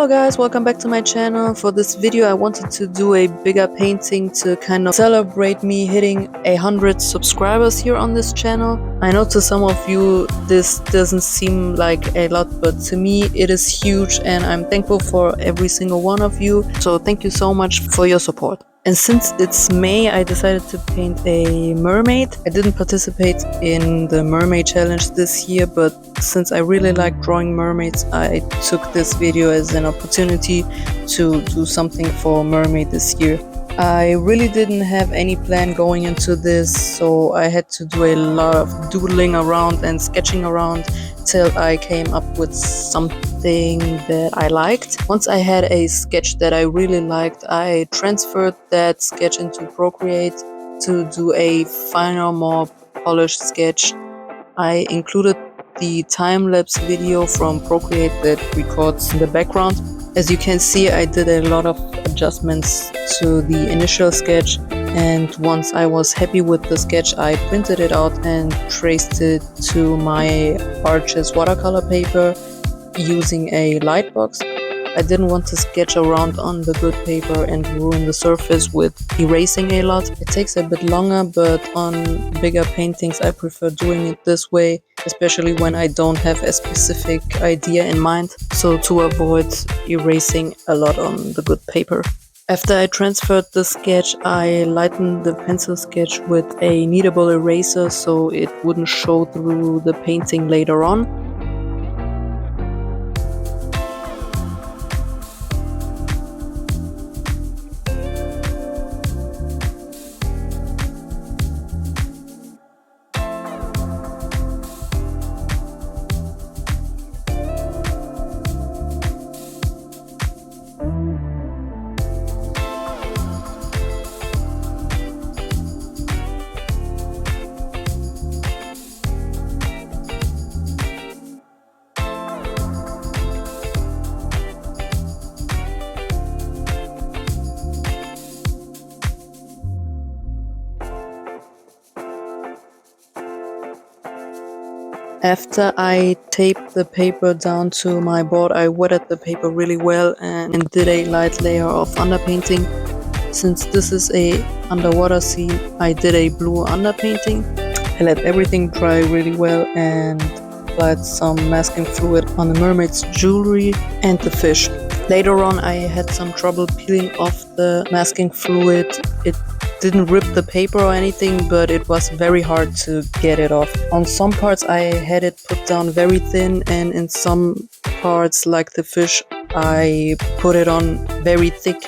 Hello guys, welcome back to my channel. For this video I wanted to do a bigger painting to kind of celebrate me hitting 100 subscribers here on this channel. I know to some of you this doesn't seem like a lot, but to me it is huge and I'm thankful for every single one of you. So thank you so much for your support. And since it's May, I decided to paint a mermaid. I didn't participate in the mermaid challenge this year, but since I really like drawing mermaids, I took this video as an opportunity to do something for mermaid this year. I really didn't have any plan going into this, so I had to do a lot of doodling around and sketching around till I came up with something that I liked. Once I had a sketch that I really liked, I transferred that sketch into Procreate to do a finer, more polished sketch. I included the time-lapse video from Procreate that records the background. As you can see, I did a lot of adjustments to the initial sketch, and once I was happy with the sketch, I printed it out and traced it to my Arches watercolor paper using a light box. I didn't want to sketch around on the good paper and ruin the surface with erasing a lot. It takes a bit longer, but on bigger paintings I prefer doing it this way, especially when I don't have a specific idea in mind, so to avoid erasing a lot on the good paper. After I transferred the sketch, I lightened the pencil sketch with a kneadable eraser so it wouldn't show through the painting later on. After I taped the paper down to my board, I wetted the paper really well and did a light layer of underpainting. Since this is a underwater scene, I did a blue underpainting. I let everything dry really well and applied some masking fluid on the mermaid's jewelry and the fish. Later on I had some trouble peeling off the masking fluid. It didn't rip the paper or anything, but it was very hard to get it off. On some parts I had it put down very thin, and in some parts, like the fish, I put it on very thick,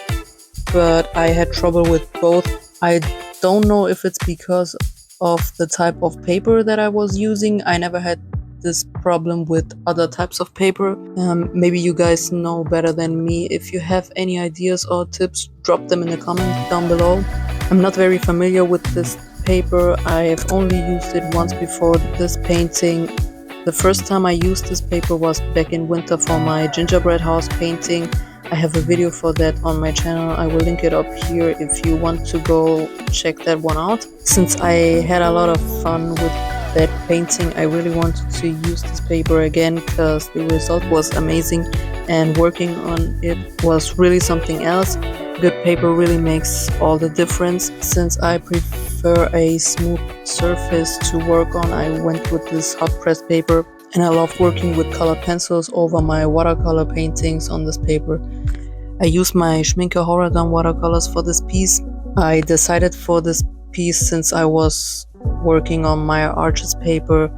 but I had trouble with both. I don't know if it's because of the type of paper that I was using. I never had this problem with other types of paper. Maybe you guys know better than me. If you have any ideas or tips, drop them in the comments down below. I'm not very familiar with this paper. I've only used it once before this painting. The first time I used this paper was back in winter for my gingerbread house painting. I have a video for that on my channel. I will link it up here if you want to go check that one out. Since I had a lot of fun with that painting, I really wanted to use this paper again because the result was amazing and working on it was really something else. Good paper really makes all the difference. Since I prefer a smooth surface to work on, I went with this hot press paper, and I love working with colored pencils over my watercolor paintings on this paper. I used my Schminke Horadam watercolors for this piece. I decided for this piece, since I was working on my Arches paper,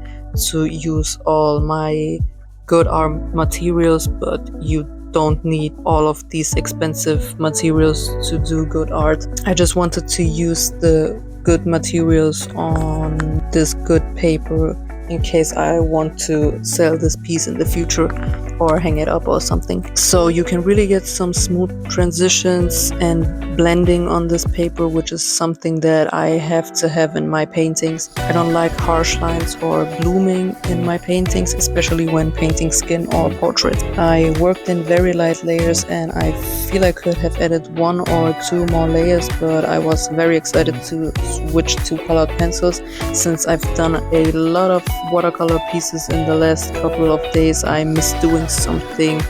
to use all my good art materials, but you don't need all of these expensive materials to do good art. I just wanted to use the good materials on this good paper in case I want to sell this piece in the future or hang it up or something. So you can really get some smooth transitions and blending on this paper, which is something that I have to have in my paintings. I don't like harsh lines or blooming in my paintings, especially when painting skin or portrait. I worked in very light layers and I feel I could have added 1 or 2 more layers, but I was very excited to switch to colored pencils. Since I've done a lot of watercolor pieces in the last couple of days, I miss doing something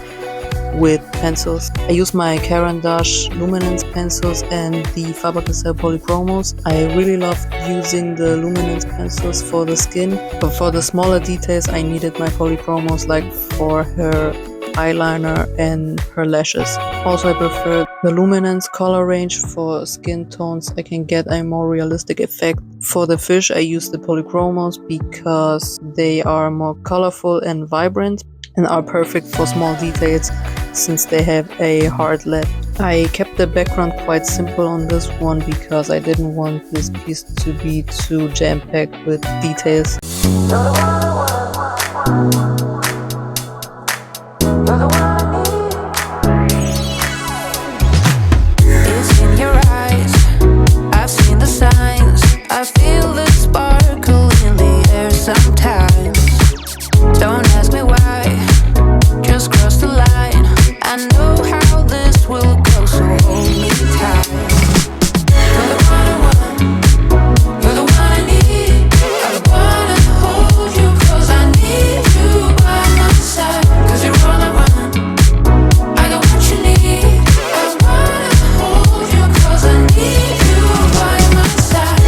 with pencils. I use my Caran d'Ache luminance pencils and the Faber-Castell polychromos. I really love using the luminance pencils for the skin, but for the smaller details I needed my polychromos, like for her eyeliner and her lashes. Also, I prefer the luminance color range for skin tones. I can get a more realistic effect. For the fish, I use the polychromos because they are more colorful and vibrant and are perfect for small details since they have a hard lid. I kept the background quite simple on this one because I didn't want this piece to be too jam-packed with details. I feel the sparkle in the air sometimes. Don't ask me why, just cross the line. I know how this will go, so hold me tight. You're the one I want, you're the one I need. I wanna hold you cause I need you by my side. Cause you're all I want, I got what you need. I wanna hold you cause I need you by my side.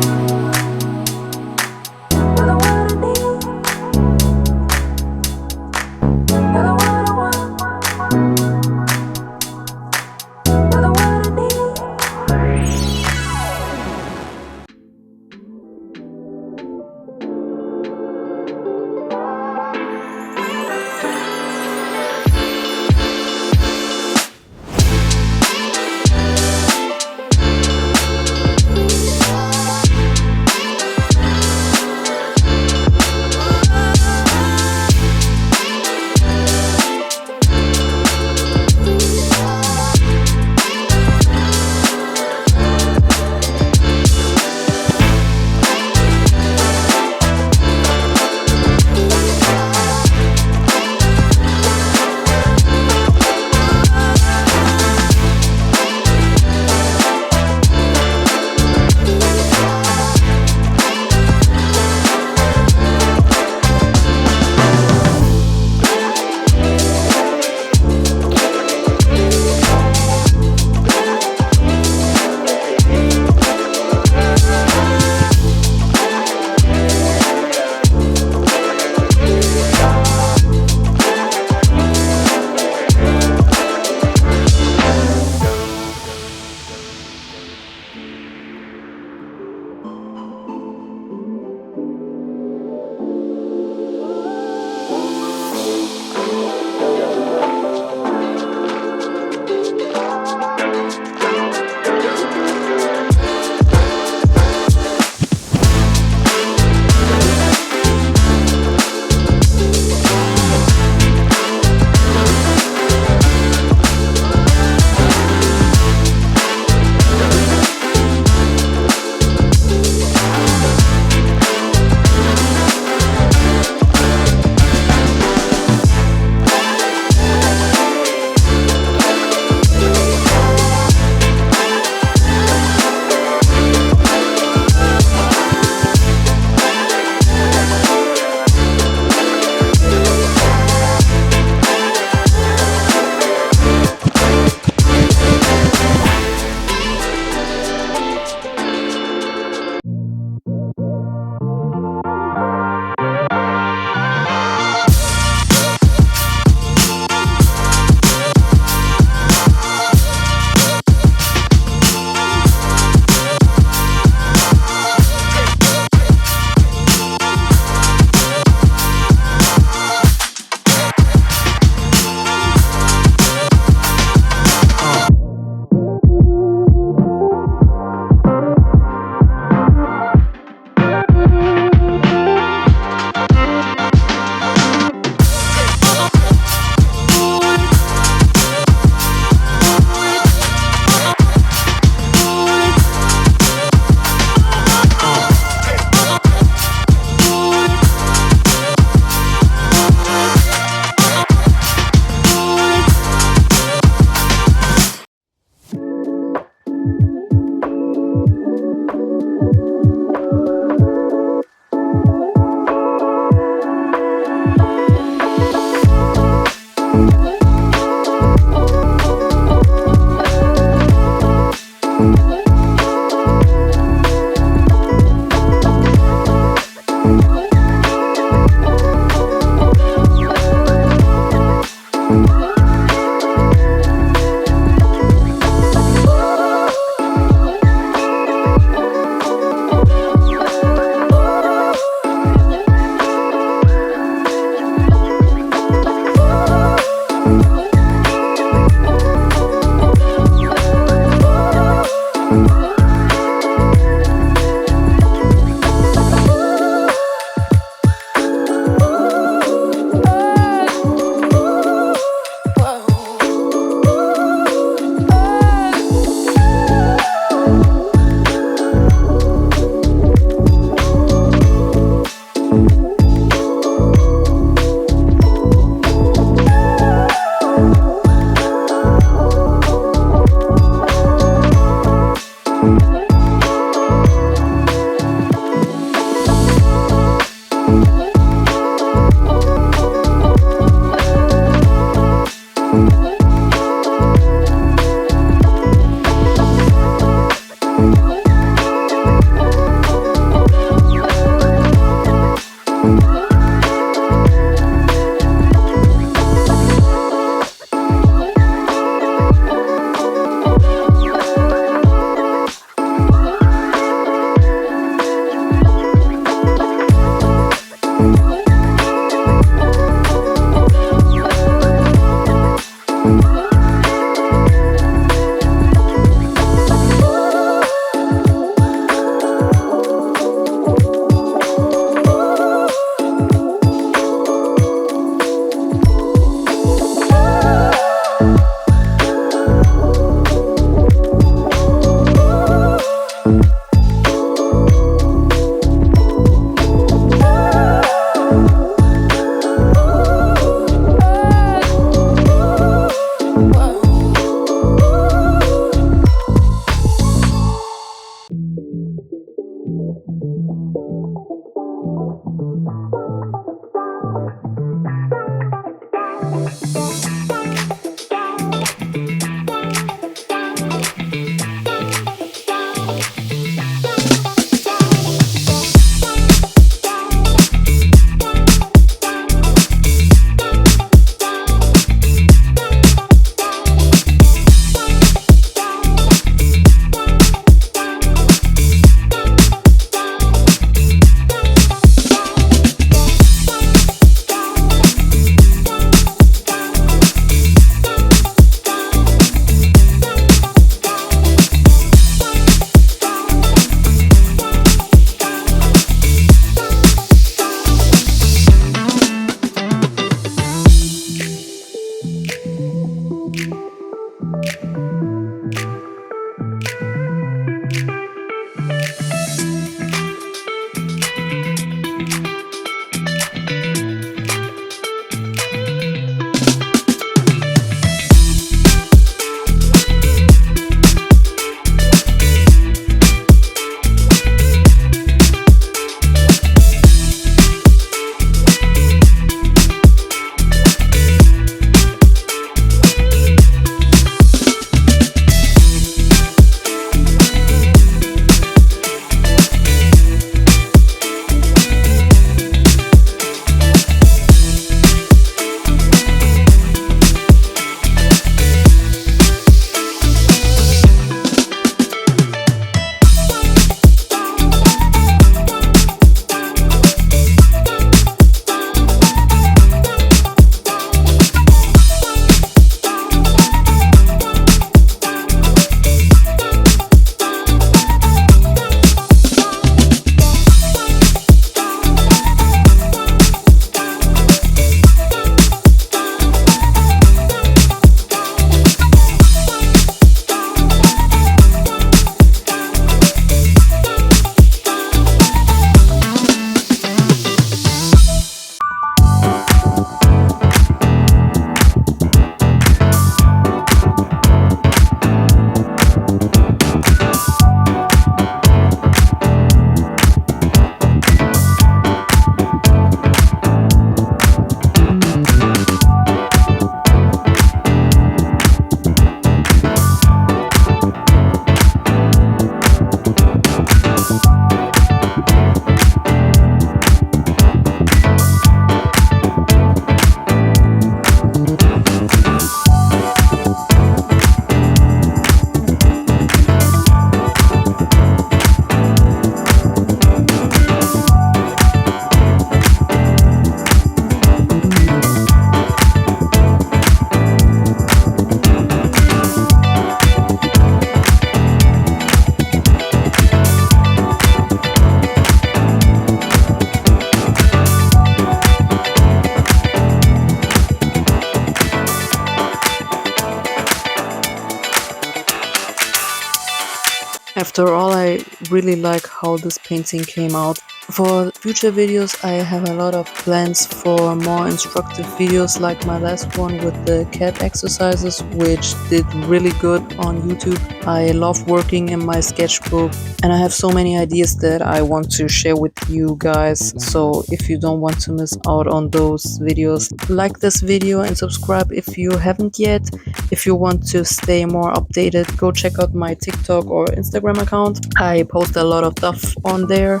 After all, I really like how this painting came out. For future videos, I have a lot of plans for more instructive videos like my last one with the cat exercises, which did really good on YouTube. I love working in my sketchbook and I have so many ideas that I want to share with you guys. So if you don't want to miss out on those videos, like this video and subscribe if you haven't yet. If you want to stay more updated, go check out my TikTok or Instagram account. I post a lot of stuff on there.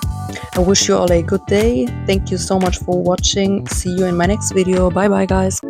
I wish wish you all a good day. Thank you so much for watching. See you in my next video. Bye bye guys.